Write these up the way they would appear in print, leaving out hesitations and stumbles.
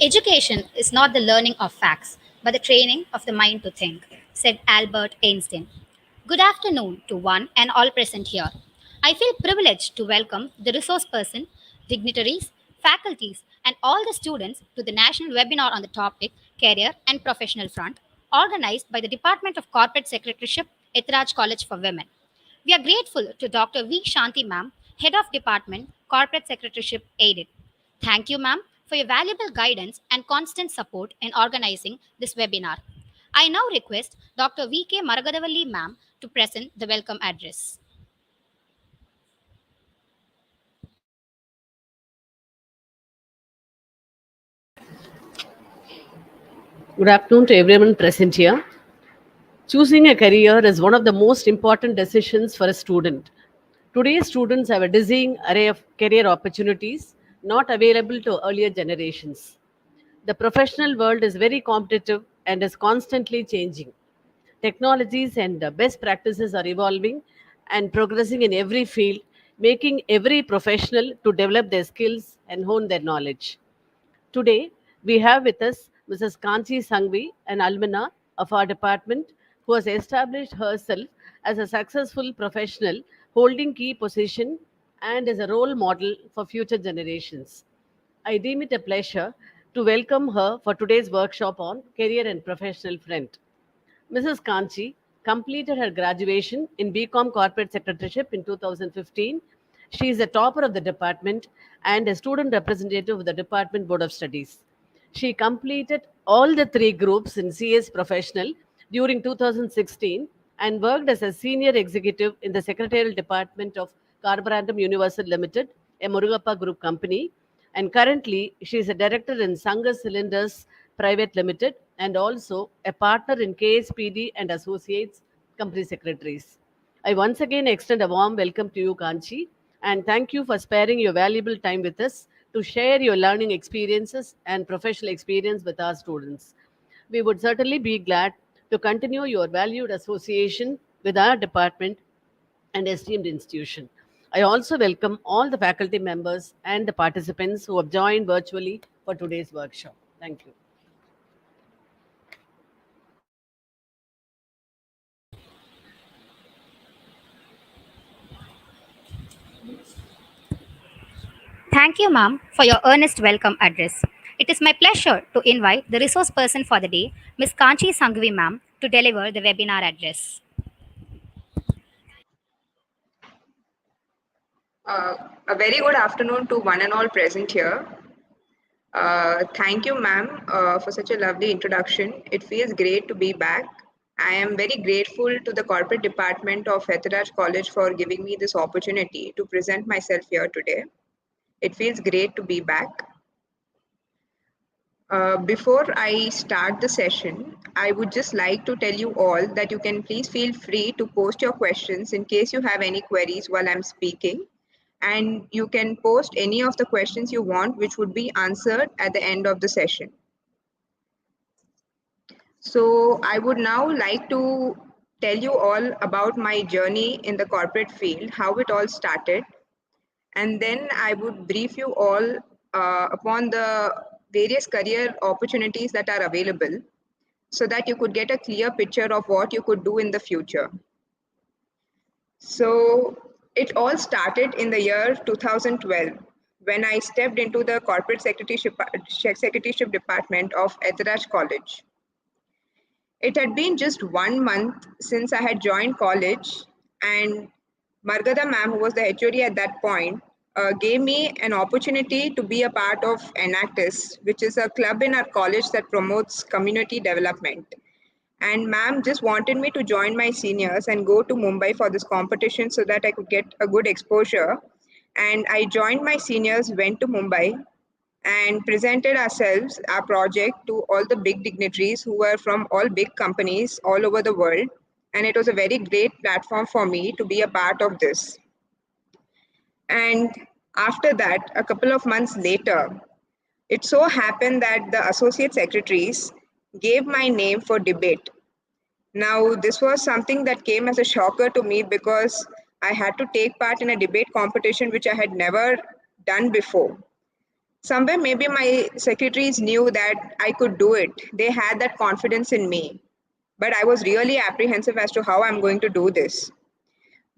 Education is not the learning of facts, but the training of the mind to think, said Albert Einstein. Good afternoon to one and all present here. I feel privileged to welcome the resource person, dignitaries, faculties, and all the students to the national webinar on the topic Career and Professional Front, organized by the Department of Corporate Secretaryship, Ethraj College for Women. We are grateful to Dr. V. Shanti ma'am, Head of Department, Corporate Secretaryship, AIDED. Thank you, ma'am, for your valuable guidance and constant support in organizing this webinar. I now request Dr. V. K. Maragadavalli ma'am to present the welcome address. Good afternoon to everyone present here. Choosing a career is one of the most important decisions for a student. Today's students have a dizzying array of career opportunities not available to earlier generations. The professional world is very competitive and is constantly changing. Technologies and best practices are evolving and progressing in every field, making every professional to develop their skills and hone their knowledge. Today, we have with us Mrs. Kanchi Sangvi, an alumna of our department who has established herself as a successful professional holding key position and as a role model for future generations. I deem it a pleasure to welcome her for today's workshop on career and professional front. Mrs. Kanchi completed her graduation in BCom Corporate Secretaryship in 2015. She is a topper of the department and a student representative of the Department Board of Studies. She completed all the three groups in CS Professional during 2016 and worked as a senior executive in the Secretarial Department of Carborundum Universal Limited, a Murugappa Group company, and currently she is a director in Sangha Cylinders Private Limited and also a partner in KSPD and Associates Company Secretaries. I once again extend a warm welcome to you, Kanchi, and thank you for sparing your valuable time with us to share your learning experiences and professional experience with our students. We would certainly be glad to continue your valued association with our department and esteemed institution. I also welcome all the faculty members and the participants who have joined virtually for today's workshop. Thank you. Thank you, ma'am, for your earnest welcome address. It is my pleasure to invite the resource person for the day, Ms. Kanchi Sangvi ma'am, to deliver the webinar address. A very good afternoon to one and all present here. Thank you, ma'am, for such a lovely introduction. It feels great to be back. I am very grateful to the corporate department of Hetheraj College for giving me this opportunity to present myself here today. It feels great to be back. Before I start the session, I would just like to tell you all that you can please feel free to post your questions in case you have any queries while I'm speaking. And you can post any of the questions you want, which would be answered at the end of the session. So I would now like to tell you all about my journey in the corporate field, how it all started, and then I would brief you all upon the various career opportunities that are available so that you could get a clear picture of what you could do in the future. So it all started in the year 2012 when I stepped into the corporate secretaryship department of Etheraj College. It had been just 1 month since I had joined college, and Margada ma'am, who was the HOD at that point, gave me an opportunity to be a part of Enactus, which is a club in our college that promotes community development. And ma'am just wanted me to join my seniors and go to Mumbai for this competition so that I could get a good exposure. And I joined my seniors, went to Mumbai, and presented ourselves, our project, to all the big dignitaries who were from all big companies all over the world. And it was a very great platform for me to be a part of this. And after that, a couple of months later, it so happened that the associate secretaries gave my name for debate. Now, this was something that came as a shocker to me because I had to take part in a debate competition which I had never done before. Somewhere, maybe my secretaries knew that I could do it. They had that confidence in me. But I was really apprehensive as to how I'm going to do this.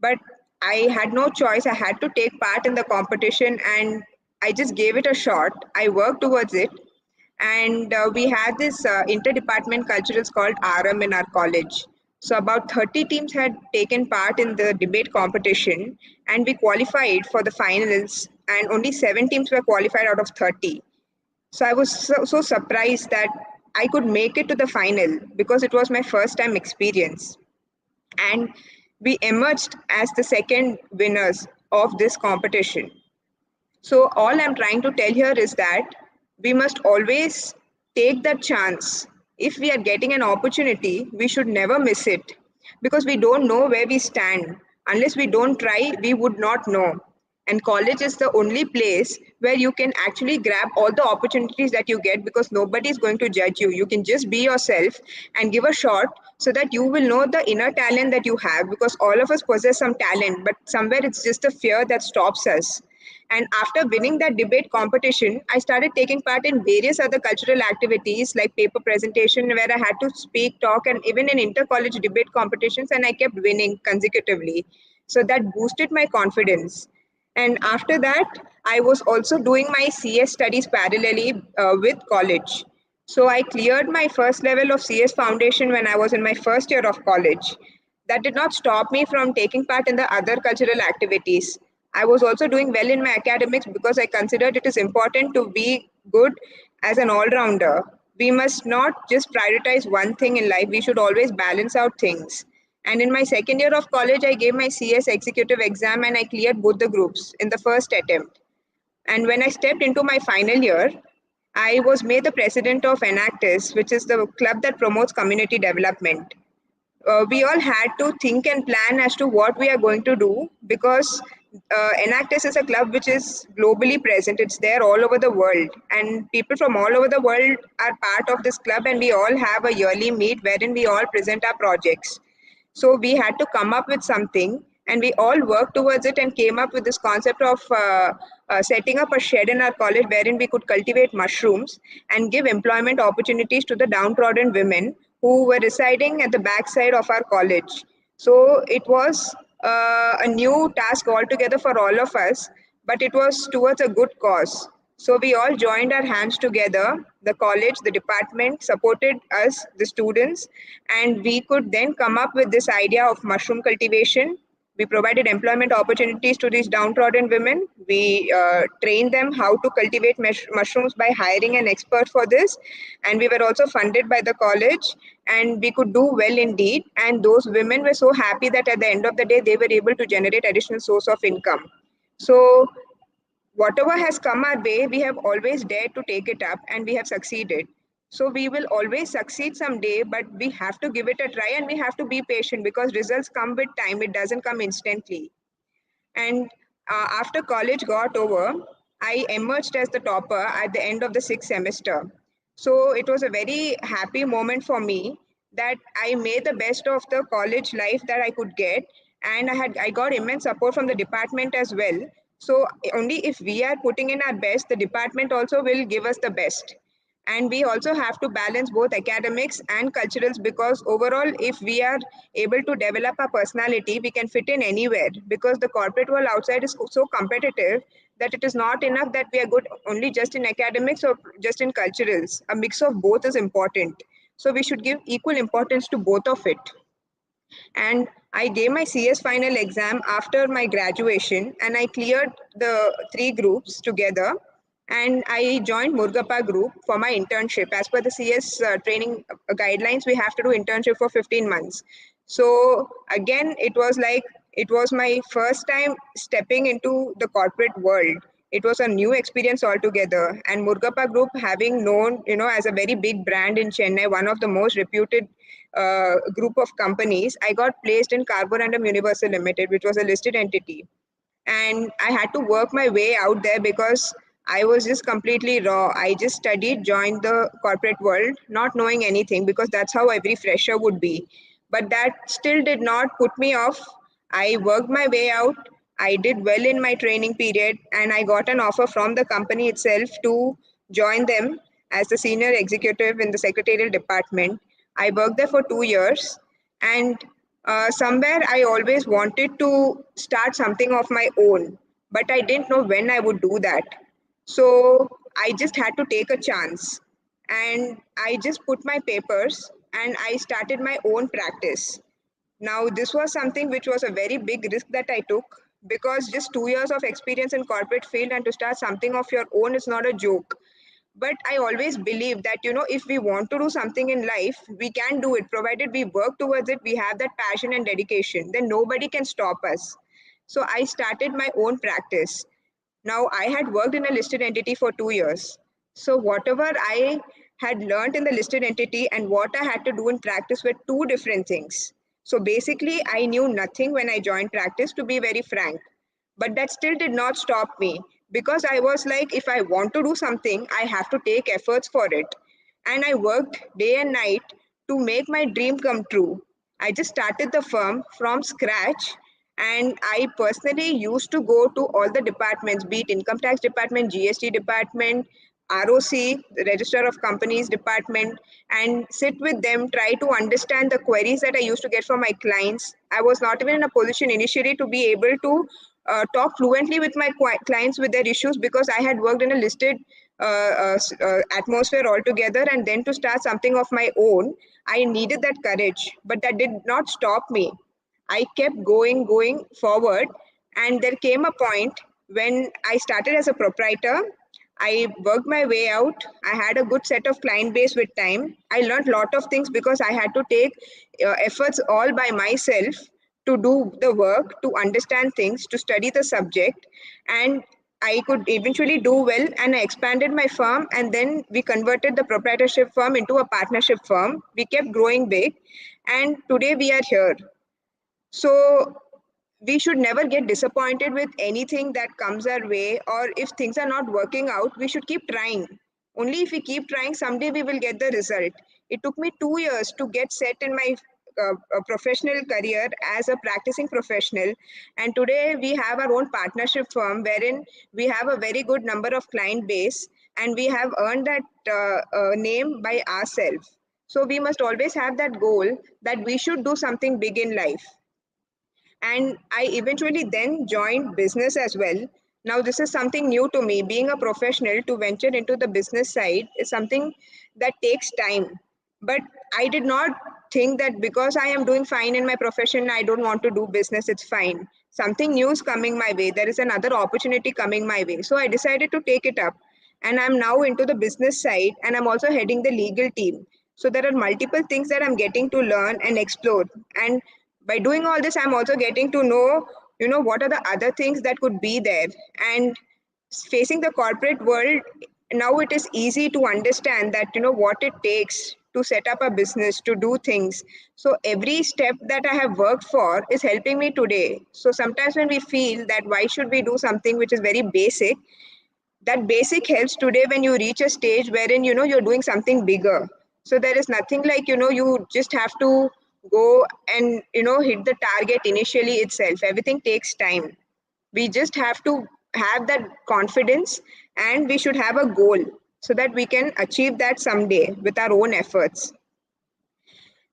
But I had no choice. I had to take part in the competition and I just gave it a shot. I worked towards it. And we had this interdepartment culturals called RM in our college. So about 30 teams had taken part in the debate competition and we qualified for the finals and only 7 teams were qualified out of 30. So I was so surprised that I could make it to the final because it was my first time experience. And we emerged as the second winners of this competition. So, all I'm trying to tell here is that we must always take that chance. If we are getting an opportunity, we should never miss it because we don't know where we stand. Unless we don't try, we would not know. And college is the only place where you can actually grab all the opportunities that you get because nobody is going to judge you. You can just be yourself and give a shot so that you will know the inner talent that you have because all of us possess some talent, but somewhere it's just a fear that stops us. And after winning that debate competition, I started taking part in various other cultural activities like paper presentation, where I had to speak, talk, and even in inter-college debate competitions, and I kept winning consecutively. So that boosted my confidence. And after that, I was also doing my CS studies parallelly with college. So I cleared my first level of CS foundation when I was in my first year of college. That did not stop me from taking part in the other cultural activities. I was also doing well in my academics because I considered it is important to be good as an all rounder. We must not just prioritize one thing in life, we should always balance out things. And in my second year of college, I gave my CS executive exam and I cleared both the groups in the first attempt. And when I stepped into my final year, I was made the president of Enactus, which is the club that promotes community development. We all had to think and plan as to what we are going to do because Enactus is a club which is globally present. It's there all over the world, and people from all over the world are part of this club, and we all have a yearly meet wherein we all present our projects. So we had to come up with something, and we all worked towards it and came up with this concept of setting up a shed in our college wherein we could cultivate mushrooms and give employment opportunities to the downtrodden women who were residing at the backside of our college. So it was a new task altogether for all of us, but it was towards a good cause. So we all joined our hands together. The college, the department supported us, the students, and we could then come up with this idea of mushroom cultivation. We provided employment opportunities to these downtrodden women. We trained them how to cultivate mushrooms by hiring an expert for this. And we were also funded by the college, and we could do well indeed. And those women were so happy that at the end of the day, they were able to generate additional source of income. So whatever has come our way, we have always dared to take it up and we have succeeded. So we will always succeed someday, but we have to give it a try and we have to be patient because results come with time. It doesn't come instantly. And after college got over, I emerged as the topper at the end of the sixth semester. So it was a very happy moment for me that I made the best of the college life that I could get, and I got immense support from the department as well. So only if we are putting in our best, the department also will give us the best. And we also have to balance both academics and culturals because overall if we are able to develop our personality we can fit in anywhere because the corporate world outside is so competitive that it is not enough that we are good only just in academics or just in culturals. A mix of both is important, so we should give equal importance to both of it. And I gave my CS final exam after my graduation and I cleared the three groups together and I joined Murgappa group for my internship. As per the CS training guidelines, we have to do internship for 15 months. So again, it was like it was my first time stepping into the corporate world. It was a new experience altogether. And Murgappa Group, having known, as a very big brand in Chennai, one of the most reputed group of companies, I got placed in Carborundum Universal Limited, which was a listed entity. And I had to work my way out there because I was just completely raw. I just studied, joined the corporate world, not knowing anything because that's how every fresher would be. But that still did not put me off. I worked my way out. I did well in my training period and I got an offer from the company itself to join them as the senior executive in the secretarial department. I worked there for 2 years and somewhere I always wanted to start something of my own, but I didn't know when I would do that. So I just had to take a chance and I just put my papers and I started my own practice. Now, this was something which was a very big risk that I took because just 2 years of experience in corporate field and to start something of your own is not a joke. But I always believe that, if we want to do something in life, we can do it provided we work towards it, we have that passion and dedication, then nobody can stop us. So I started my own practice. Now, I had worked in a listed entity for 2 years. So, whatever I had learned in the listed entity and what I had to do in practice were two different things. So, basically, I knew nothing when I joined practice, to be very frank. But that still did not stop me because I was like, if I want to do something, I have to take efforts for it. And I worked day and night to make my dream come true. I just started the firm from scratch and I personally used to go to all the departments, be it income tax department, GST department, ROC, the Register of Companies department, and sit with them, try to understand the queries that I used to get from my clients. I was not even in a position initially to be able to talk fluently with my clients with their issues because I had worked in a listed atmosphere altogether. And then to start something of my own, I needed that courage, but that did not stop me. I kept going forward, and there came a point when I started as a proprietor. I worked my way out. I had a good set of client base with time. I learned a lot of things because I had to take efforts all by myself to do the work, to understand things, to study the subject, and I could eventually do well. And I expanded my firm, and then we converted the proprietorship firm into a partnership firm. We kept growing big, and today we are here. So we should never get disappointed with anything that comes our way, or if things are not working out, we should keep trying. Only if we keep trying, someday we will get the result. It took me 2 years to get set in my professional career as a practicing professional, and today we have our own partnership firm wherein we have a very good number of client base and we have earned that name by ourselves. So we must always have that goal that we should do something big in life. And I eventually then joined business as well. Now, this is something new to me. Being a professional, to venture into the business side is something that takes time. But I did not think that because I am doing fine in my profession, I don't want to do business, it's fine. Something new is coming my way. There is another opportunity coming my way. So I decided to take it up. And I'm now into the business side and I'm also heading the legal team. So there are multiple things that I'm getting to learn and explore. And by doing all this, I'm also getting to know, what are the other things that could be there. And facing the corporate world, now it is easy to understand that, what it takes to set up a business, to do things. So every step that I have worked for is helping me today. So sometimes when we feel that why should we do something which is very basic, that basic helps today when you reach a stage wherein you're doing something bigger. So there is nothing like you just have to go and hit the target initially itself. Everything takes time. We just have to have that confidence, and we should have a goal so that we can achieve that someday with our own efforts.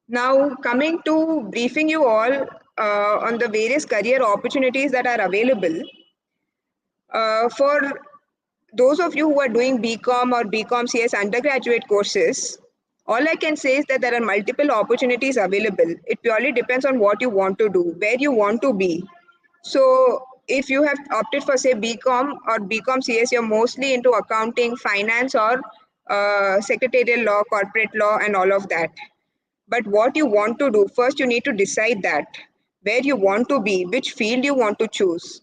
Now, coming to briefing you all on the various career opportunities that are available for those of you who are doing BCom or BCom CS undergraduate courses, all I can say is that there are multiple opportunities available. It purely depends on what you want to do, where you want to be. So, if you have opted for, say, BCom or BCom CS, you're mostly into accounting, finance, or secretarial law, corporate law, and all of that. But what you want to do, first you need to decide that where you want to be, which field you want to choose.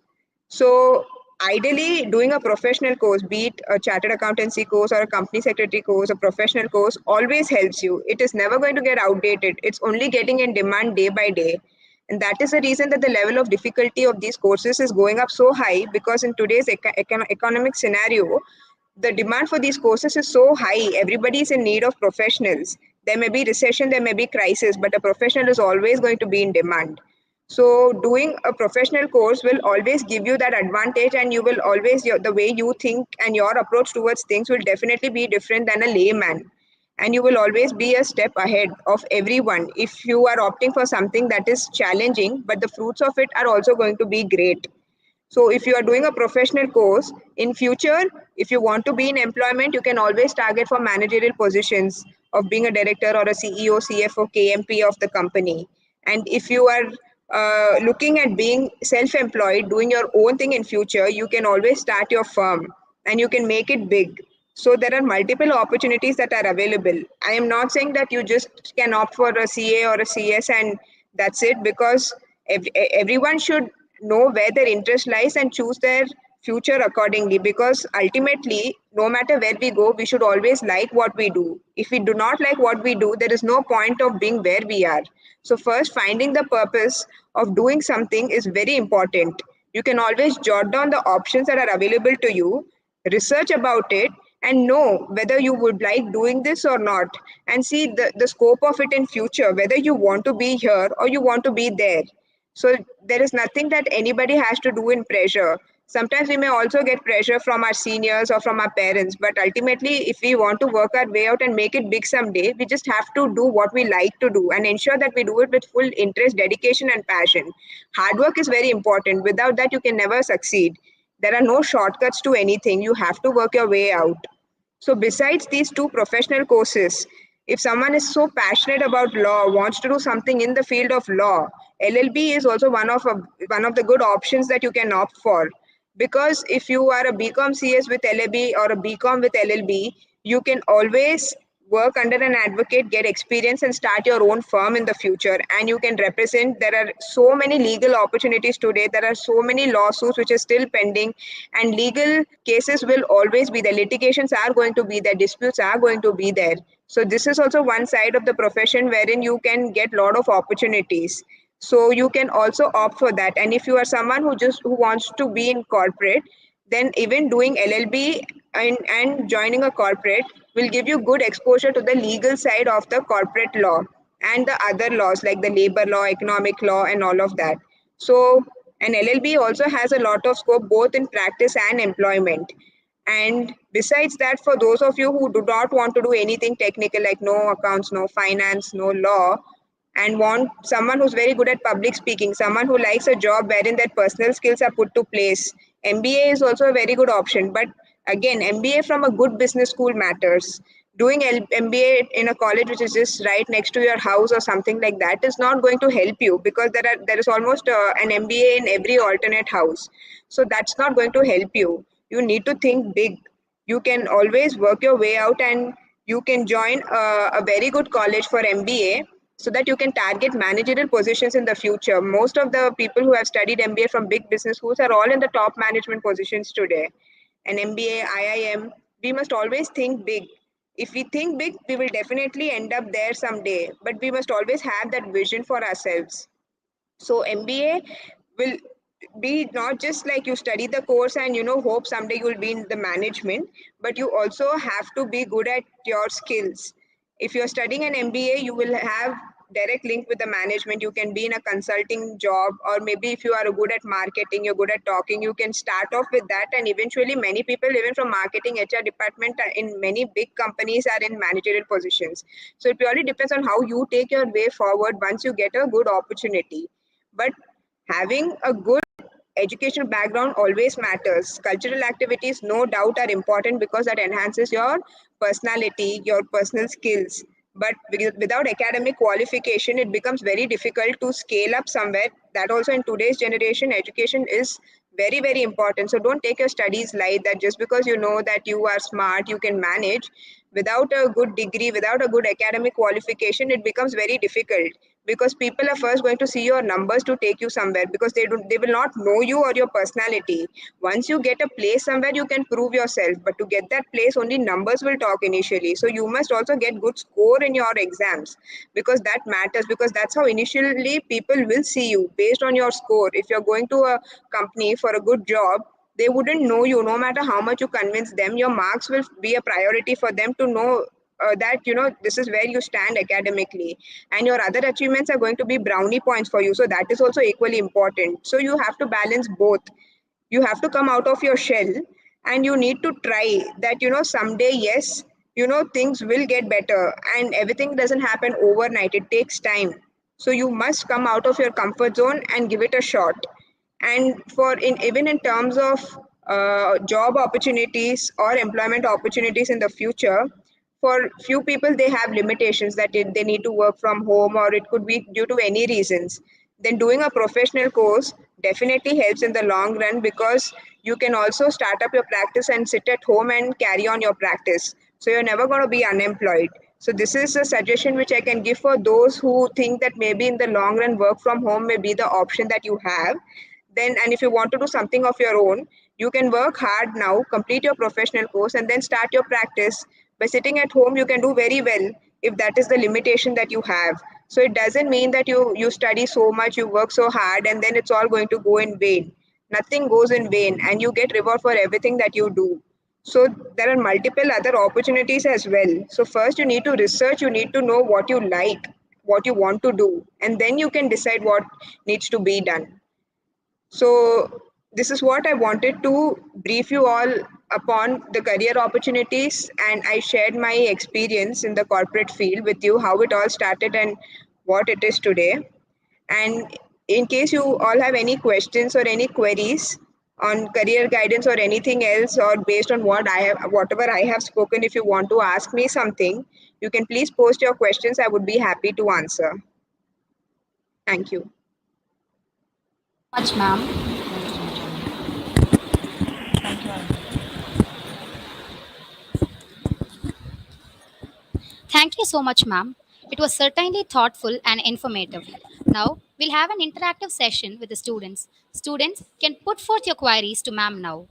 So ideally doing a professional course, be it a chartered accountancy course or a company secretary course, a professional course always helps you. It is never going to get outdated. It's only getting in demand day by day. And that is the reason that the level of difficulty of these courses is going up so high, because in today's economic scenario, the demand for these courses is so high. Everybody is in need of professionals. There may be recession, there may be crisis, but a professional is always going to be in demand. So doing a professional course will always give you that advantage, and you will always the way you think and your approach towards things will definitely be different than a layman, and you will always be a step ahead of everyone if you are opting for something that is challenging, but the fruits of it are also going to be great. So if you are doing a professional course in future, if you want to be in employment, you can always target for managerial positions of being a director or a CEO, CFO, KMP of the company. And if you are looking at being self-employed, doing your own thing in future, you can always start your firm and you can make it big. So there are multiple opportunities that are available. I am not saying that you just can opt for a CA or a CS and that's it, because everyone should know where their interest lies and choose their future accordingly, because ultimately no matter where we go we should always like what we do. If we do not like what we do, there is no point of being where we are. So first, finding the purpose of doing something is very important. You can always jot down the options that are available to you, research about it, and know whether you would like doing this or not, and see the scope of it in future, whether you want to be here or you want to be there. So there is nothing that anybody has to do in pressure. Sometimes we may also get pressure from our seniors or from our parents, but ultimately if we want to work our way out and make it big someday, we just have to do what we like to do and ensure that we do it with full interest, dedication and passion. Hard work is very important. Without that you can never succeed. There are no shortcuts to anything. You have to work your way out. So, besides these two professional courses, if someone is so passionate about law, wants to do something in the field of law, LLB is also one of the good options that you can opt for. Because if you are a BCom CS with LLB or a BCom with LLB, you can always work under an advocate, get experience, and start your own firm in the future. And you can represent. There are so many legal opportunities today. There are so many lawsuits which are still pending, and legal cases will always be there. Litigations are going to be there. Disputes are going to be there. So this is also one side of the profession wherein you can get lot of opportunities. So you can also opt for that. And if you are someone who wants to be in corporate, then even doing LLB and joining a corporate will give you good exposure to the legal side of the corporate law and the other laws like the labor law, economic law, and all of that. So an LLB also has a lot of scope both in practice and employment. And besides that, for those of you who do not want to do anything technical like no accounts, no finance, no law, and want someone who's very good at public speaking, someone who likes a job wherein their personal skills are put to place, MBA is also a very good option. But again, MBA from a good business school matters. Doing MBA in a college which is just right next to your house or something like that is not going to help you, because there is almost an MBA in every alternate house. So that's not going to help you. You need to think big. You can always work your way out, and you can join a very good college for MBA so that you can target managerial positions in the future. Most of the people who have studied MBA from big business schools are all in the top management positions today. An MBA, IIM, we must always think big. If we think big, we will definitely end up there someday, but we must always have that vision for ourselves. So MBA will be not just like you study the course and hope someday you'll be in the management, but you also have to be good at your skills. If you're studying an MBA, you will have direct link with the management. You can be in a consulting job, or maybe if you are good at marketing, you're good at talking, you can start off with that, and eventually many people even from marketing, HR department in many big companies are in managerial positions. So it purely depends on how you take your way forward once you get a good opportunity. But having a good educational background always matters. Cultural activities, no doubt, are important because that enhances your personality, your personal skills. But without academic qualification, it becomes very difficult to scale up somewhere. That also in today's generation, education is very, very important. So don't take your studies light that just because you know that you are smart, you can manage. Without a good degree, without a good academic qualification, it becomes very difficult, because people are first going to see your numbers to take you somewhere, because they will not know you or your personality. Once you get a place somewhere, you can prove yourself, but to get that place only numbers will talk initially. So you must also get good score in your exams, because that matters, because that's how initially people will see you based on your score. If you're going to a company for a good job, they wouldn't know you no matter how much you convince them. Your marks will be a priority for them to know that this is where you stand academically, and your other achievements are going to be brownie points for you, so that is also equally important. So you have to balance both. You have to come out of your shell, and you need to try that someday, yes, things will get better, and everything doesn't happen overnight, it takes time. So you must come out of your comfort zone and give it a shot. And for in even in terms of job opportunities or employment opportunities in the future, for few people they have limitations that they need to work from home, or it could be due to any reasons. Then doing a professional course definitely helps in the long run, because you can also start up your practice and sit at home and carry on your practice, so you're never going to be unemployed. So this is a suggestion which I can give for those who think that maybe in the long run work from home may be the option that you have. Then, and if you want to do something of your own, you can work hard now, complete your professional course, and then start your practice. By sitting at home you can do very well, if that is the limitation that you have. So it doesn't mean that you study so much, you work so hard, and then it's all going to go in vain. Nothing goes in vain, and you get reward for everything that you do. So there are multiple other opportunities as well. So first you need to research, you need to know what you like, what you want to do, and then you can decide what needs to be done. So, this is what I wanted to brief you all upon the career opportunities, and I shared my experience in the corporate field with you, how it all started and what it is today. And in case you all have any questions or any queries on career guidance or anything else, or based on whatever I have spoken, if you want to ask me something, you can please post your questions. I would be happy to answer. Thank you. Much, ma'am. Thank you so much, ma'am. It was certainly thoughtful and informative. Now, we'll have an interactive session with the students. Students can put forth your queries to ma'am now.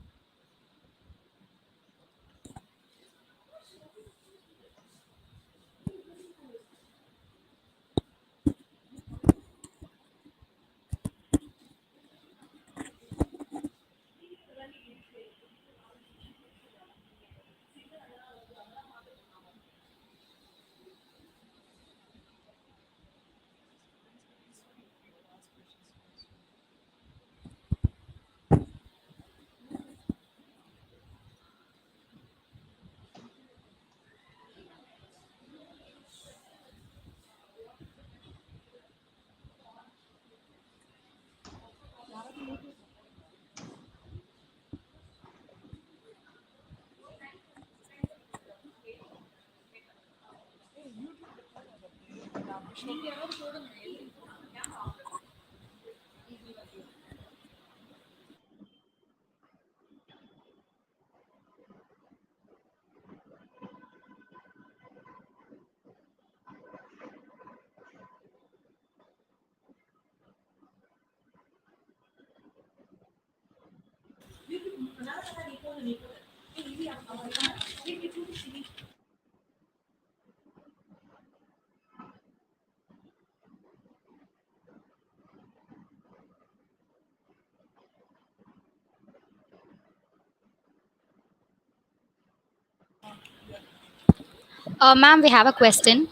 Ma'am, we have a question.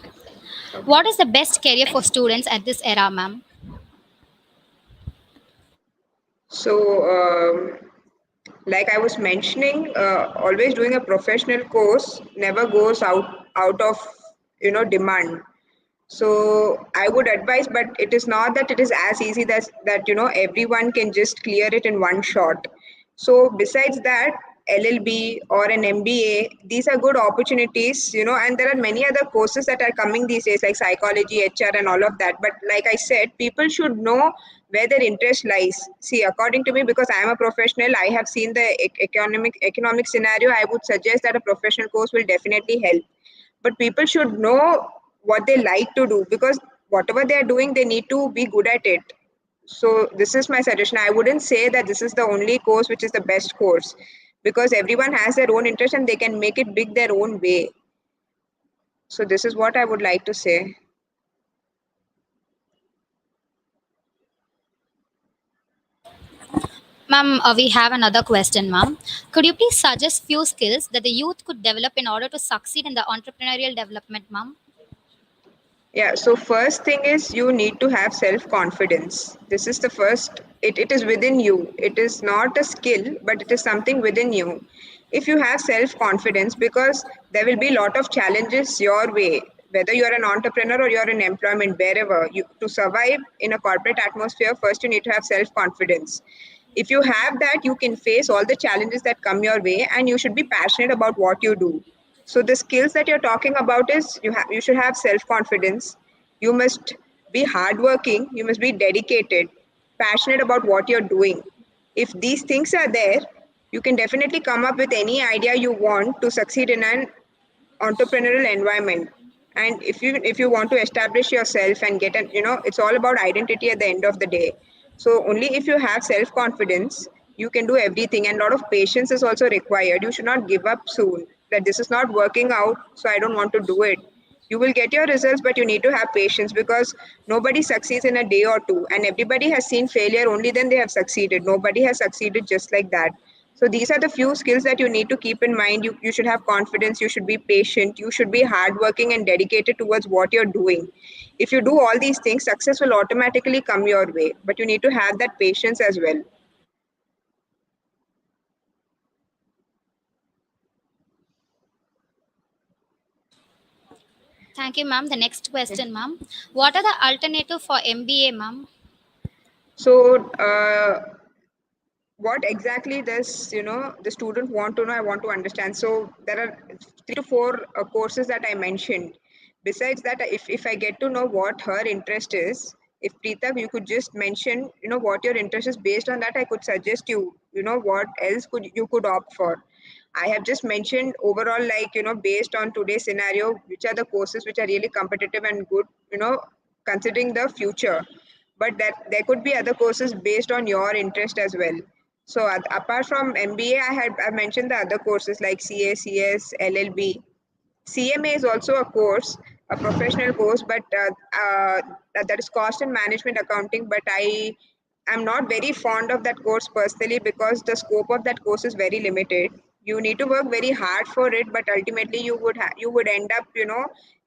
Okay. What is the best career for students at this era, ma'am? So, like I was mentioning, always doing a professional course never goes out of demand. So I would advise, but it is not that it is as easy that everyone can just clear it in one shot. So besides that, LLB or an MBA, these are good opportunities, and there are many other courses that are coming these days, like psychology, HR, and all of that. But like I said, people should know where their interest lies. See, according to me, because I am a professional, I have seen the economic scenario. I would suggest that a professional course will definitely help, but people should know what they like to do, because whatever they are doing they need to be good at it. So this is my suggestion. I wouldn't say that this is the only course which is the best course, because everyone has their own interest and they can make it big their own way. So this is what I would like to say. Ma'am, we have another question, ma'am. Could you please suggest few skills that the youth could develop in order to succeed in the entrepreneurial development, ma'am? Yeah, so first thing is you need to have self confidence. This is the first, it is within you. It is not a skill, but it is something within you. If you have self confidence, because there will be a lot of challenges your way, whether you're an entrepreneur or you're in employment, wherever you to survive in a corporate atmosphere, first you need to have self confidence. If you have that, you can face all the challenges that come your way, and you should be passionate about what you do. So the skills that you're talking about is you should have self confidence. You must be hardworking. You must be dedicated, passionate about what you're doing. If these things are there, you can definitely come up with any idea you want to succeed in an entrepreneurial environment. And if you want to establish yourself and get an, it's all about identity at the end of the day. So only if you have self confidence, you can do everything, and a lot of patience is also required. You should not give up soon, that this is not working out, so I don't want to do it. You will get your results, but you need to have patience, because nobody succeeds in a day or two, and everybody has seen failure, only then they have succeeded. Nobody has succeeded just like that. So these are the few skills that you need to keep in mind. You should have confidence, you should be patient, you should be hardworking and dedicated towards what you're doing. If you do all these things, success will automatically come your way, but you need to have that patience as well. Thank you, ma'am. The next question, ma'am. What are the alternative for MBA, ma'am? So what exactly does the student want to know? I want to understand. So there are 3 to 4 courses that I mentioned. Besides that, if I get to know what her interest is, if Preeta, you could just mention what your interest is. Based on that, I could suggest you what else could opt for. I have just mentioned overall, like, based on today's scenario, which are the courses which are really competitive and good, considering the future. But that there could be other courses based on your interest as well. So apart from MBA, I mentioned the other courses like CA, CS, LLB. CMA is also a course, a professional course, but that is cost and management accounting. But I am not very fond of that course personally, because the scope of that course is very limited. You need to work very hard for it, but ultimately you would end up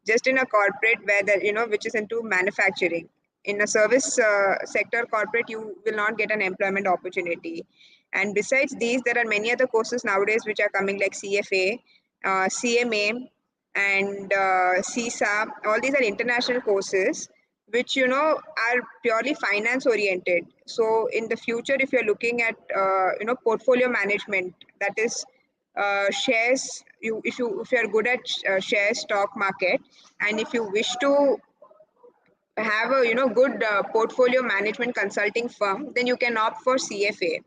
just in a corporate where which is into manufacturing. In a service sector corporate, you will not get an employment opportunity. And besides these, there are many other courses nowadays which are coming, like CFA, CMA, and CISA. All these are international courses which are purely finance oriented. So in the future, if you're looking at portfolio management, that is shares, if you're good at share stock market, and if you wish to have a good portfolio management consulting firm, then you can opt for CFA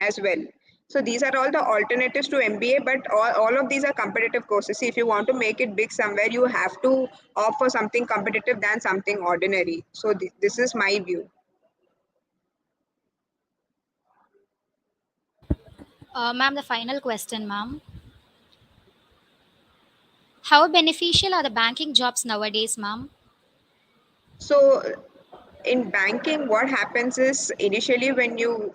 as well. So these are all the alternatives to MBA, but all of these are competitive courses. See, if you want to make it big somewhere, you have to opt for something competitive than something ordinary. So this is my view. Ma'am, the final question, ma'am. How beneficial are the banking jobs nowadays, ma'am? So in banking, what happens is, initially when you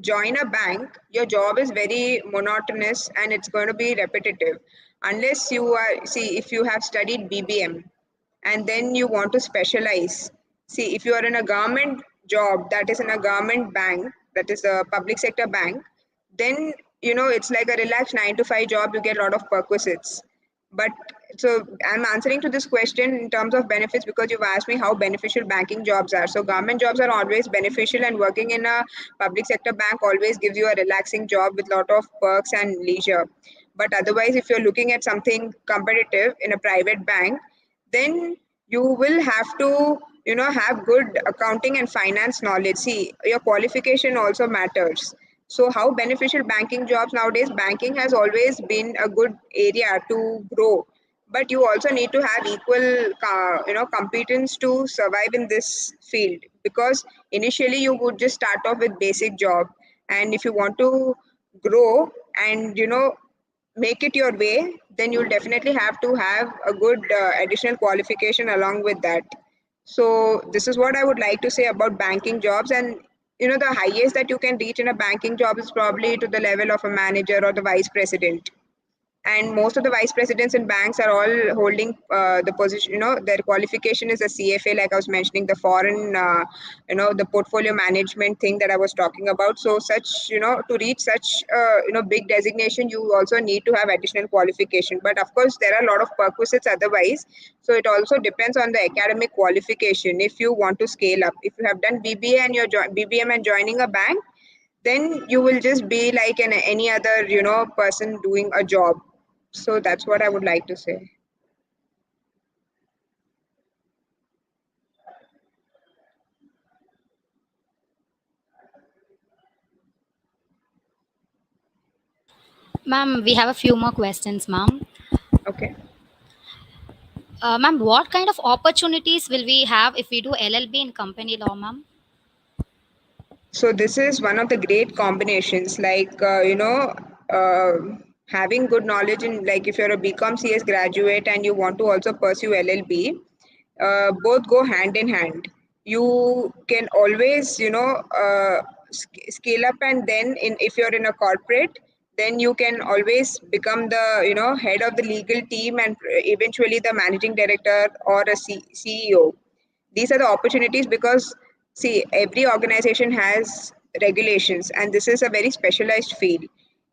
join a bank, your job is very monotonous and it's going to be repetitive, unless you are, see, if you have studied BBM and then you want to specialize. See, if you are in a government job, that is in a government bank, that is a public sector bank, then it's like a relaxed 9 to 5 job. You get a lot of perquisites. But so I'm answering to this question in terms of benefits, because you've asked me how beneficial banking jobs are. So government jobs are always beneficial, and working in a public sector bank always gives you a relaxing job with lot of perks and leisure. But otherwise, if you're looking at something competitive in a private bank, then you will have to have good accounting and finance knowledge. See, your qualification also matters. So how beneficial banking jobs nowadays? Banking has always been a good area to grow, but you also need to have equal competence to survive in this field, because initially you would just start off with basic job, and if you want to grow and make it your way, then you'll definitely have to have a good additional qualification along with that. So this is what I would like to say about banking jobs. And The highest that you can reach in a banking job is probably to the level of a manager or the vice president. And most of the vice presidents in banks are all holding the position. Their qualification is a CFA, like I was mentioning, the foreign the portfolio management thing that I was talking about. So such, to reach such big designation, you also need to have additional qualification. But of course there are a lot of perquisites otherwise. So it also depends on the academic qualification. If you want to scale up, if you have done BBA and you're BBM and joining a bank, then you will just be like any other person doing a job. So that's what I would like to say. Ma'am, we have a few more questions, ma'am. Okay. Ma'am, what kind of opportunities will we have if we do LLB in company law, ma'am? So this is one of the great combinations, like uh, having good knowledge in, like, if you're a BCom CS graduate and you want to also pursue LLB, both go hand in hand. You can always scale up, and then if you're in a corporate, then you can always become the head of the legal team, and eventually the managing director or a CEO. These are the opportunities, because see, every organization has regulations, and this is a very specialized field.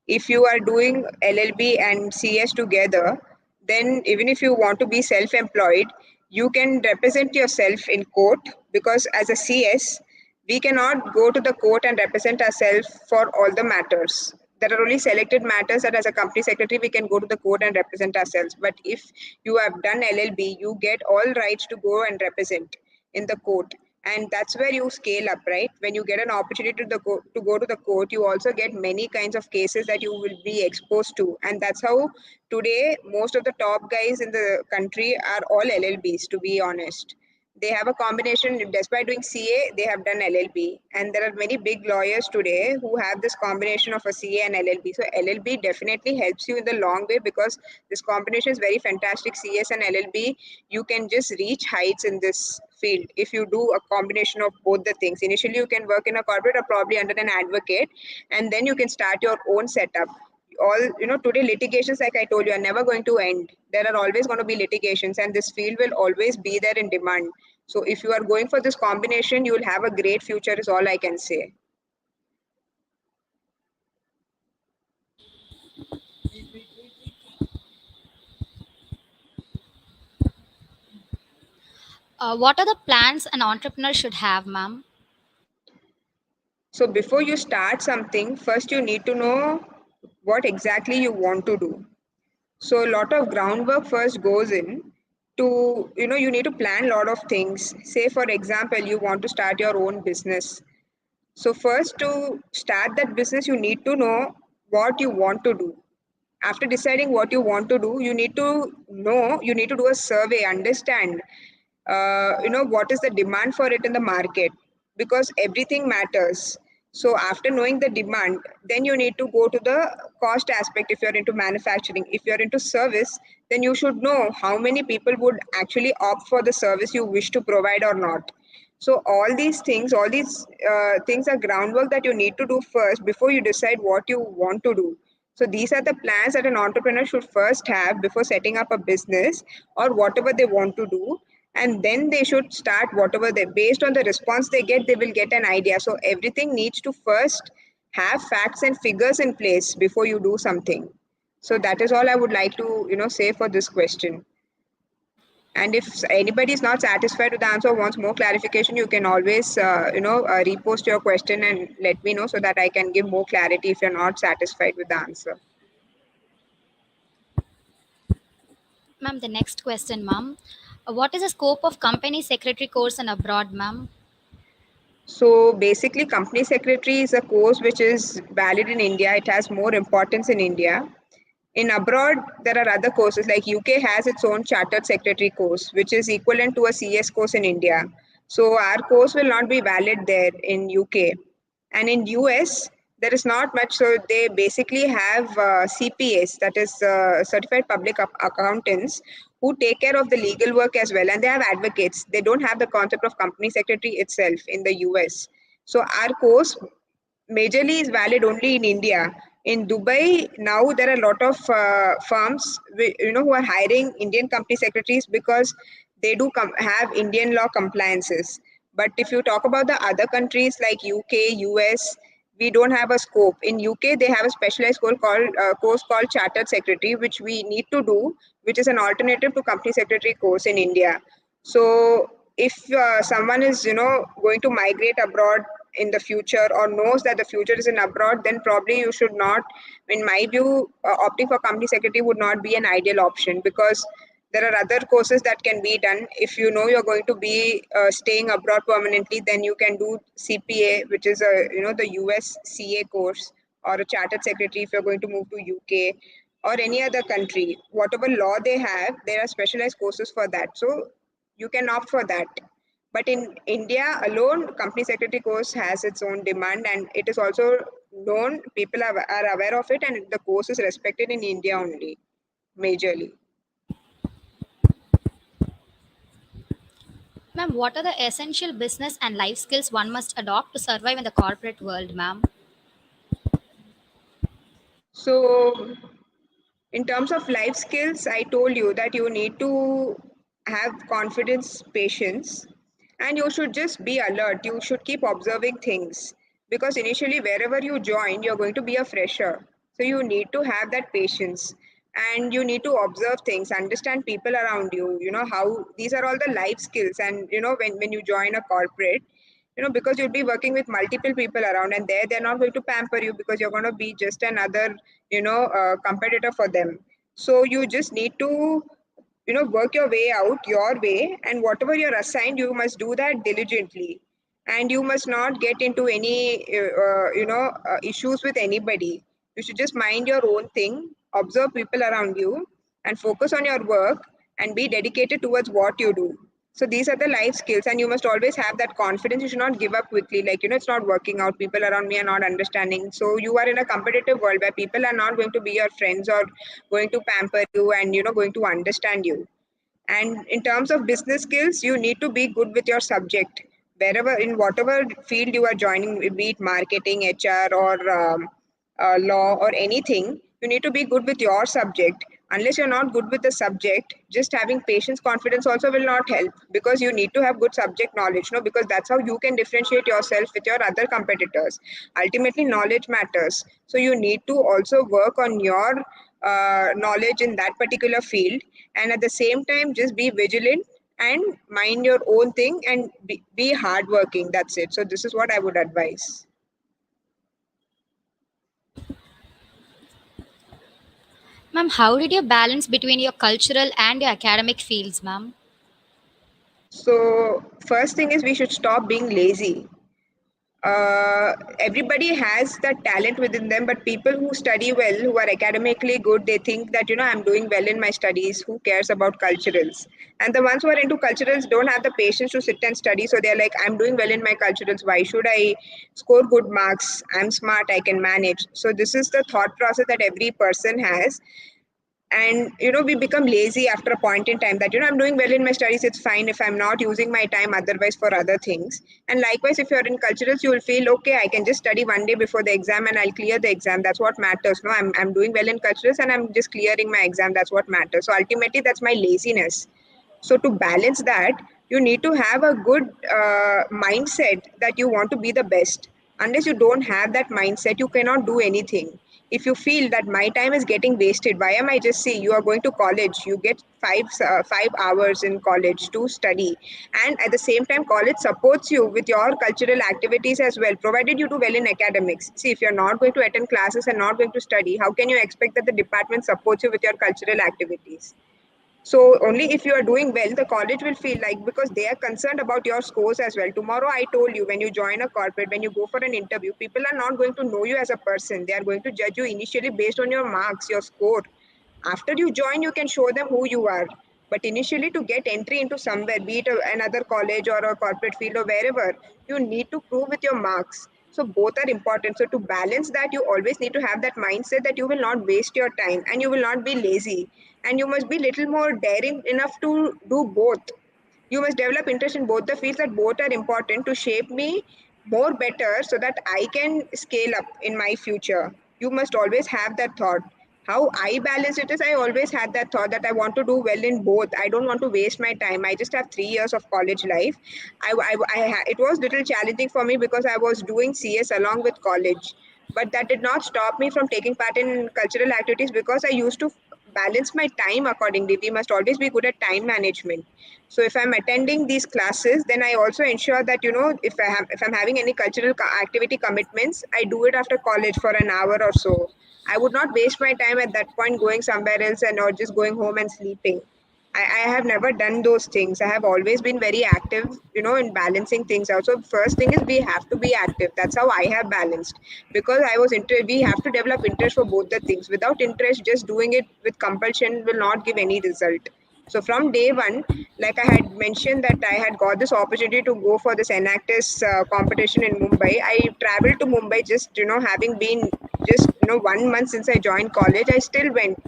If you are doing LLB and CS together, then even if you want to be self employed, you can represent yourself in court, because as a CS we cannot go to the court and represent ourselves for all the matters. There are only selected matters that as a company secretary we can go to the court and represent ourselves. But if you have done LLB, you get all rights to go and represent in the court. And that's where you scale up, right? When you get an opportunity to go to the court, you also get many kinds of cases that you will be exposed to. And that's how today most of the top guys in the country are all LLBs, to be honest. They have a combination. Despite doing CA, they have done LLB, and there are many big lawyers today who have this combination of a CA and LLB. So LLB definitely helps you in the long way, because this combination is very fantastic. CS and LLB, you can just reach heights in this field if you do a combination of both the things. Initially you can work in a corporate or probably under an advocate, and then you can start your own setup. All today, litigations, like I told you, are never going to end. There are always going to be litigations, and this field will always be there in demand. So if you are going for this combination, you will have a great future, is all I can say. What are the plans an entrepreneur should have, ma'am? So before you start something, first you need to know what exactly you want to do. So a lot of groundwork first goes in to, you need to plan a lot of things. Say, for example, you want to start your own business. So first, to start that business, you need to know what you want to do. After deciding what you want to do, you need to do a survey, understand what is the demand for it in the market, because everything matters. So after knowing the demand, then you need to go to the cost aspect. If you're into manufacturing, if you're into service, then you should know how many people would actually opt for the service you wish to provide or not. So all these things are groundwork that you need to do first before you decide what you want to do. So these are the plans that an entrepreneur should first have before setting up a business or whatever they want to do. And then they should start whatever they, based on the response they get, they will get an idea. So everything needs to first have facts and figures in place before you do something. So that is all I would like to, say for this question. And if anybody is not satisfied with the answer or wants more clarification, you can always, repost your question and let me know so that I can give more clarity if you're not satisfied with the answer. Ma'am, the next question, ma'am. What is the scope of company secretary course in abroad, ma'am? So basically, company secretary is a course which is valid in India. It has more importance in India. In abroad, there are other courses, like UK has its own chartered secretary course, which is equivalent to a CS course in India. So our course will not be valid there in UK. And in US, there is not much. So they basically have CPAs, that is certified public accountants, who take care of the legal work as well. And they have advocates. They don't have the concept of company secretary itself in the US. So our course majorly is valid only in India. In Dubai, now there are a lot of firms, who are hiring Indian company secretaries because they do have Indian law compliances. But if you talk about the other countries like UK, US, we don't have a scope. In UK, they have a specialized course called Chartered Secretary, which we need to do, which is an alternative to company secretary course in India. So if someone is going to migrate abroad in the future or knows that the future is in abroad, then probably you should not, in my view, opting for company secretary would not be an ideal option, because there are other courses that can be done. If you know you're going to be staying abroad permanently, then you can do CPA, which is a the US CA course, or a chartered secretary if you're going to move to UK or any other country. Whatever law they have, there are specialized courses for that. So you can opt for that. But in India alone, company secretary course has its own demand, and it is also known. People are aware of it, and the course is respected in India only, majorly. Ma'am, what are the essential business and life skills one must adopt to survive in the corporate world, ma'am? So, in terms of life skills, I told you that you need to have confidence, patience, and you should just be alert. You should keep observing things, because initially, wherever you join, you're going to be a fresher. So, you need to have that patience, and you need to observe things, understand people around you. You know how these are all the life skills. And when you join a corporate, because you'll be working with multiple people around, and they're not going to pamper you, because you're going to be just another competitor for them. So you just need to work your way out your way, and whatever you're assigned, you must do that diligently. And you must not get into any issues with anybody. You should just mind your own thing, observe people around you, and focus on your work, and be dedicated towards what you do. So these are the life skills, and you must always have that confidence. You should not give up quickly, like it's not working out, people around me are not understanding. So you are in a competitive world where people are not going to be your friends, or going to pamper you, and going to understand you. And in terms of business skills, you need to be good with your subject. Wherever, in whatever field you are joining, be it marketing, HR, or law, or anything, you need to be good with your subject. Unless you're not good with the subject, just having patience, confidence also will not help, because you need to have good subject knowledge, no? Because that's how you can differentiate yourself with your other competitors. Ultimately, knowledge matters. So you need to also work on your knowledge in that particular field, and at the same time just be vigilant and mind your own thing, and be hardworking. That's it. So this is what I would advise. Ma'am, how did you balance between your cultural and your academic fields, ma'am? So first thing is, we should stop being lazy. Everybody has that talent within them, but people who study well, who are academically good, they think that I'm doing well in my studies. Who cares about culturals? And the ones who are into culturals don't have the patience to sit and study, so they're like, I'm doing well in my culturals, why should I score good marks? I'm smart, I can manage. So this is the thought process that every person has. And we become lazy after a point in time, that I'm doing well in my studies, it's fine if I'm not using my time otherwise for other things. And likewise, if you're in culturals, you will feel, okay, I can just study one day before the exam and I'll clear the exam. That's what matters. No, I'm doing well in culturals and I'm just clearing my exam. That's what matters. So ultimately, that's my laziness. So to balance that, you need to have a good mindset that you want to be the best. Unless you don't have that mindset, you cannot do anything. If you feel that my time is getting wasted, why am I just see, you are going to college, you get 5 hours in college to study, and at the same time, college supports you with your cultural activities as well, provided you do well in academics. See, if you're not going to attend classes and not going to study, how can you expect that the department supports you with your cultural activities? So only if you are doing well, the college will feel like, because they are concerned about your scores as well. Tomorrow, I told you, when you join a corporate, when you go for an interview, people are not going to know you as a person. They are going to judge you initially based on your marks, your score. After you join, you can show them who you are. But initially, to get entry into somewhere, be it another college or a corporate field or wherever, you need to prove with your marks. So both are important. So to balance that, you always need to have that mindset that you will not waste your time and you will not be lazy. And you must be little more daring enough to do both. You must develop interest in both the fields, that both are important to shape me more better so that I can scale up in my future. You must always have that thought. How I balance it is I always had that thought that I want to do well in both. I don't want to waste my time. I just have 3 years of college life. It was little challenging for me because I was doing CS along with college, but that did not stop me from taking part in cultural activities because I used to balance my time accordingly. We must always be good at time management. So if I'm attending these classes, then I also ensure that if I'm having any cultural activity commitments, I do it after college for an hour or so. I would not waste my time at that point going somewhere else and or just going home and sleeping. I have never done those things. I have always been very active, in balancing things out. So first thing is we have to be active. That's how I have balanced because we have to develop interest for both the things. Without interest, just doing it with compulsion will not give any result. So from day one, like I had mentioned that I had got this opportunity to go for this Enactus competition in Mumbai. I traveled to Mumbai just, having been just, 1 month since I joined college. I still went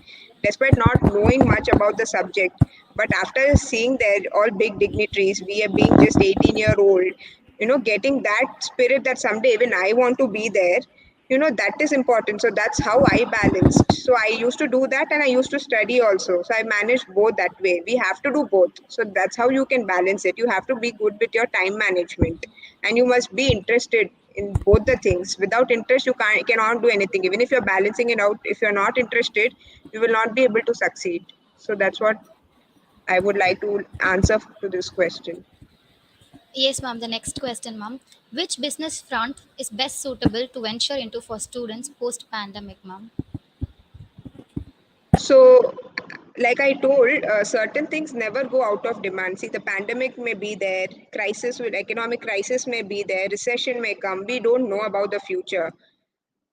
despite not knowing much about the subject. But after seeing their all big dignitaries, we are being just 18-year-old, getting that spirit that someday even I want to be there, that is important. So that's how I balanced. So I used to do that and I used to study also. So I managed both that way. We have to do both. So that's how you can balance it. You have to be good with your time management and you must be interested in both the things. Without interest, cannot do anything. Even if you're balancing it out, if you're not interested, you will not be able to succeed. So that's what I would like to answer to this question. Yes, ma'am. The next question, ma'am. Which business front is best suitable to venture into for students post pandemic, ma'am? So, like I told, certain things never go out of demand. See, the pandemic may be there, economic crisis may be there, recession may come. We don't know about the future.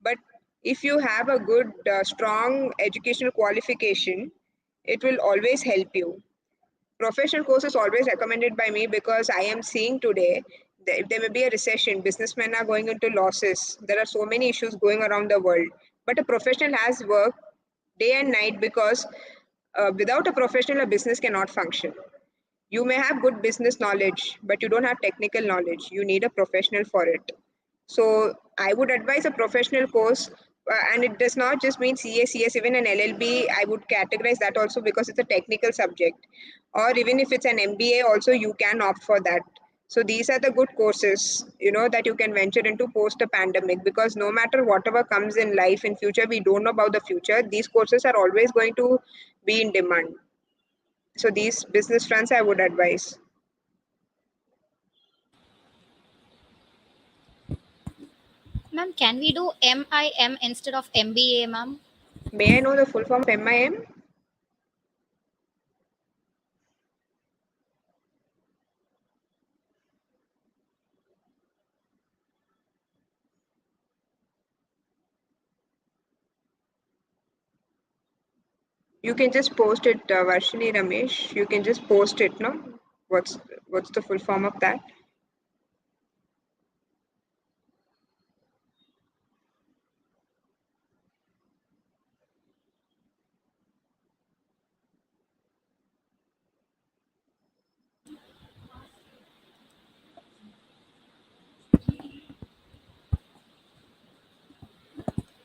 But if you have a good, strong educational qualification, it will always help you. Professional course is always recommended by me because I am seeing today there may be a recession, businessmen are going into losses. There are so many issues going around the world. But a professional has work day and night because without a professional, a business cannot function. You may have good business knowledge, but you don't have technical knowledge. You need a professional for it. So I would advise a professional course, and it does not just mean CA, CS, even an LLB. I would categorize that also because it's a technical subject. Or even if it's an MBA, also you can opt for that. So these are the good courses, that you can venture into post a pandemic because no matter whatever comes in life in future, we don't know about the future. These courses are always going to be in demand. So these business fronts I would advise. Ma'am, can we do MIM instead of MBA, ma'am? May I know the full form of MIM? You can just post it, Varshini Ramesh. You can just post it, no? What's what's the full form of that?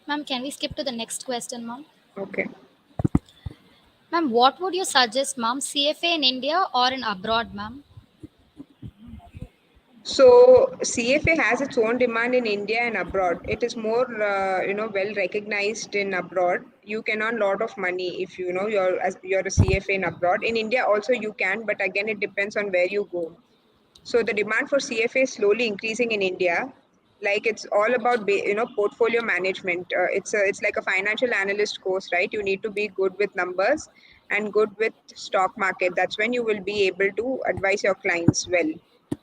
Ma'am, can we skip to the next question, ma'am? Okay. Ma'am, what would you suggest, ma'am? CFA in India or in abroad, ma'am? So CFA has its own demand in India and abroad. It is more, well recognized in abroad. You can earn a lot of money if you're a CFA in abroad. In India also you can, but again it depends on where you go. So the demand for CFA is slowly increasing in India. Like it's all about portfolio management. It's like a financial analyst course, right? You need to be good with numbers and good with stock market. That's when you will be able to advise your clients well.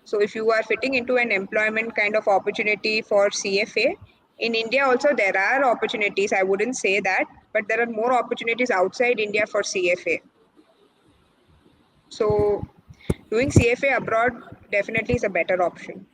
So if you are fitting into an employment kind of opportunity for CFA in India, also there are opportunities. I wouldn't say that, but there are more opportunities outside India for CFA. So doing CFA abroad definitely is a better option.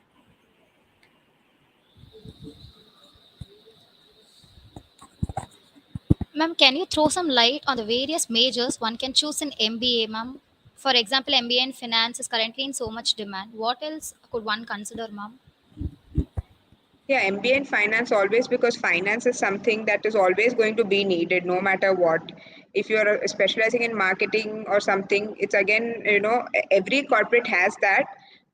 Ma'am, can you throw some light on the various majors one can choose in MBA, ma'am? For example, MBA in finance is currently in so much demand. What else could one consider, ma'am? Yeah, MBA in finance always, because finance is something that is always going to be needed no matter what. If you're specializing in marketing or something, it's again, every corporate has that.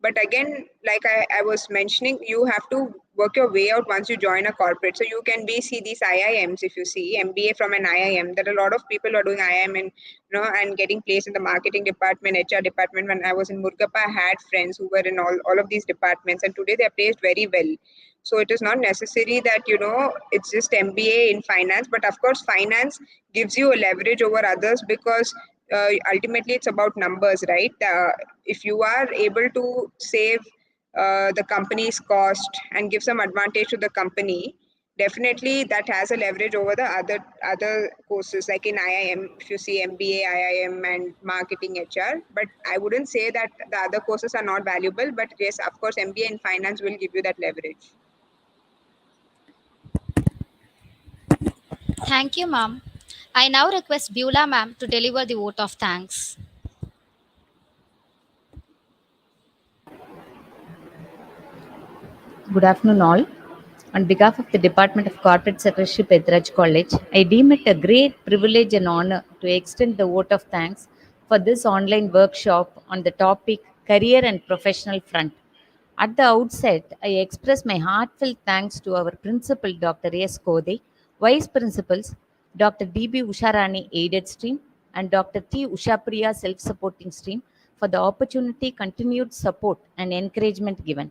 But again, like I was mentioning, you have to work your way out once you join a corporate. So you can be see these IIMs. If you see MBA from an IIM, there are a lot of people who are doing IIM and and getting placed in the marketing department, HR department. When I was in Murgappa, I had friends who were in all of these departments, and today they are placed very well. So it is not necessary that it's just MBA in finance, but of course finance gives you a leverage over others, because ultimately it's about numbers, right? If you are able to save the company's cost and give some advantage to the company, definitely that has a leverage over the other courses, like in IIM. If you see MBA, IIM, and marketing, HR. But I wouldn't say that the other courses are not valuable, but yes, of course MBA in finance will give you that leverage. Thank you, ma'am. I now request Beulah ma'am to deliver the vote of thanks. Good afternoon, all. On behalf of the Department of Corporate Secretary, Petraj College, I deem it a great privilege and honor to extend the vote of thanks for this online workshop on the topic Career and Professional Front. At the outset, I express my heartfelt thanks to our Principal, Dr. S. Kode, Vice Principals, Dr. D.B. Usharani, Aided Stream, and Dr. T. Ushapriya, Self Supporting Stream, for the opportunity, continued support, and encouragement given.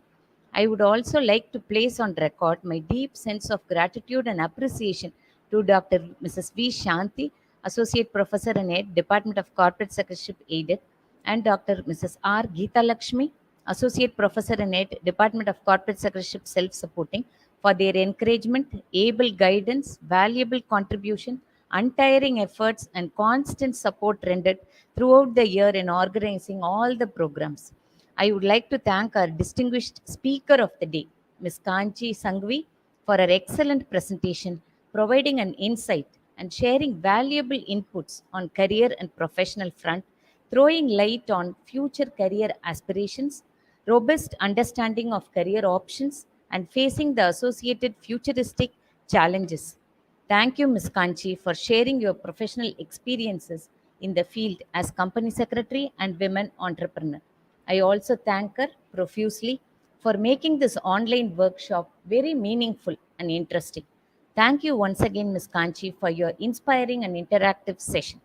I would also like to place on record my deep sense of gratitude and appreciation to Dr. Mrs. V. Shanti, Associate Professor and Head, Department of Corporate Secretary Aided, and Dr. Mrs. R. Geeta Lakshmi, Associate Professor and Head, Department of Corporate Secretary Self Supporting, for their encouragement, able guidance, valuable contribution, untiring efforts, and constant support rendered throughout the year in organizing all the programs. I would like to thank our distinguished speaker of the day, Ms. Kanchi Sangvi, for her excellent presentation, providing an insight and sharing valuable inputs on career and professional front, throwing light on future career aspirations, robust understanding of career options, and facing the associated futuristic challenges. Thank you, Ms. Kanchi, for sharing your professional experiences in the field as company secretary and women entrepreneur. I also thank her profusely for making this online workshop very meaningful and interesting. Thank you once again, Ms. Kanchi, for your inspiring and interactive session.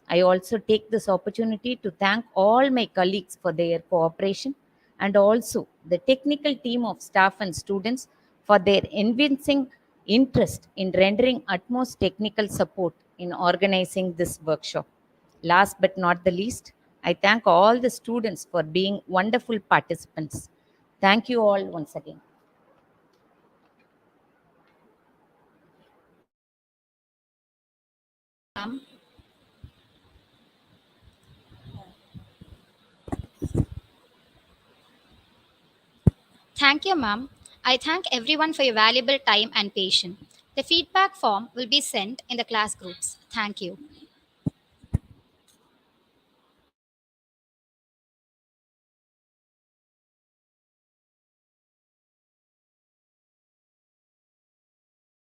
I also take this opportunity to thank all my colleagues for their cooperation, and also the technical team of staff and students for their evincing interest in rendering utmost technical support in organizing this workshop. Last but not the least, I thank all the students for being wonderful participants. Thank you all once again. Ma'am. Thank you, ma'am. I thank everyone for your valuable time and patience. The feedback form will be sent in the class groups. Thank you.